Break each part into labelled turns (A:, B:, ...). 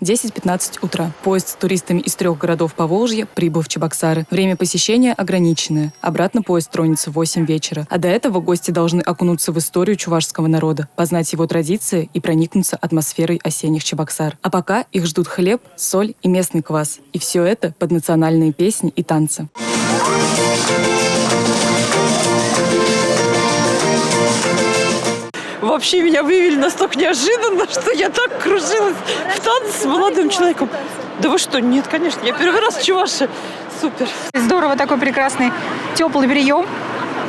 A: 10:15 утра. Поезд с туристами из 3 городов Поволжья прибыл в Чебоксары. Время посещения ограниченное. Обратно поезд тронется в 8 вечера. А до этого гости должны окунуться в историю чувашского народа, познать его традиции и проникнуться атмосферой осенних Чебоксар. А пока их ждут хлеб, соль и местный квас. И все это под национальные песни и танцы.
B: Вообще меня вывели настолько неожиданно, что я так кружилась в танце с молодым человеком. Да вы что? Нет, конечно, я первый раз в Чувашии. Супер.
C: Здорово, такой прекрасный теплый прием.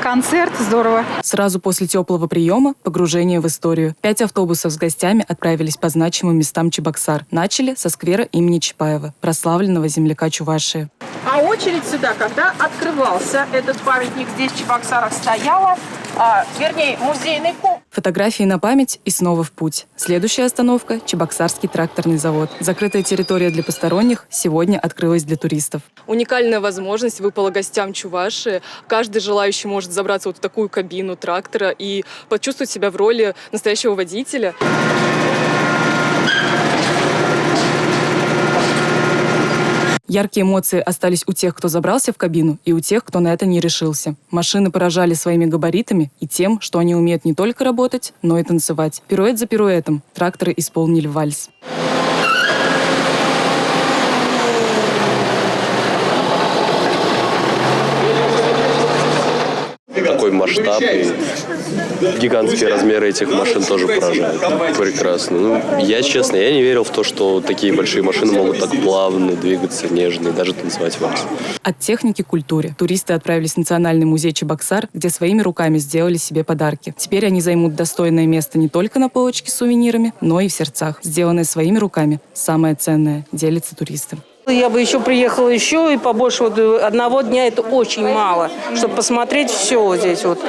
C: Концерт, здорово.
A: Сразу после теплого приема погружение в историю. 5 автобусов с гостями отправились по значимым местам Чебоксар. Начали со сквера имени Чапаева, прославленного земляка Чувашии.
D: А очередь сюда, когда открывался этот памятник, здесь в Чебоксарах стояла, вернее, музейный комплекс.
A: Фотографии на память и снова в путь. Следующая остановка – Чебоксарский тракторный завод. Закрытая территория для посторонних сегодня открылась для туристов. Уникальная возможность выпала гостям Чувашии. Каждый желающий может забраться вот в такую кабину трактора и почувствовать себя в роли настоящего водителя. Яркие эмоции остались у тех, кто забрался в кабину, и у тех, кто на это не решился. Машины поражали своими габаритами и тем, что они умеют не только работать, но и танцевать. Пируэт за пируэтом тракторы исполнили вальс.
E: Такой масштаб и гигантские размеры этих машин тоже поражают. Прекрасно. Я, честно, я не верил в то, что такие большие машины могут так плавно двигаться, нежно и даже танцевать вальс.
A: От техники к культуре. Туристы отправились в Национальный музей Чебоксар, где своими руками сделали себе подарки. Теперь они займут достойное место не только на полочке с сувенирами, но и в сердцах. Сделанное своими руками. Самое ценное – делятся туристы.
F: Я бы еще приехала еще и побольше. Вот одного дня это очень мало, чтобы посмотреть все здесь. Вот.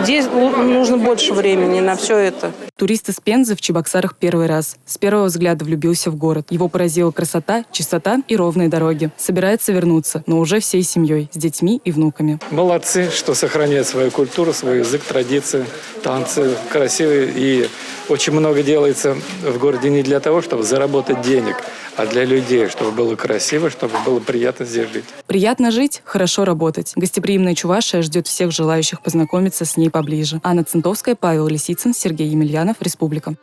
F: Здесь нужно больше времени на все это.
A: Турист из Пензы в Чебоксарах первый раз. С первого взгляда влюбился в город. Его поразила красота, чистота и ровные дороги. Собирается вернуться, но уже всей семьей, с детьми и внуками.
G: Молодцы, что сохраняют свою культуру, свой язык, традиции, танцы красивые. И очень много делается в городе не для того, чтобы заработать денег, а для людей, чтобы было красиво, чтобы было приятно здесь жить.
A: Приятно жить, хорошо работать. Гостеприимная Чувашия ждет всех желающих познакомиться с ней поближе. Анна Центовская, Павел Лисицын, Сергей Емельянов, Республика.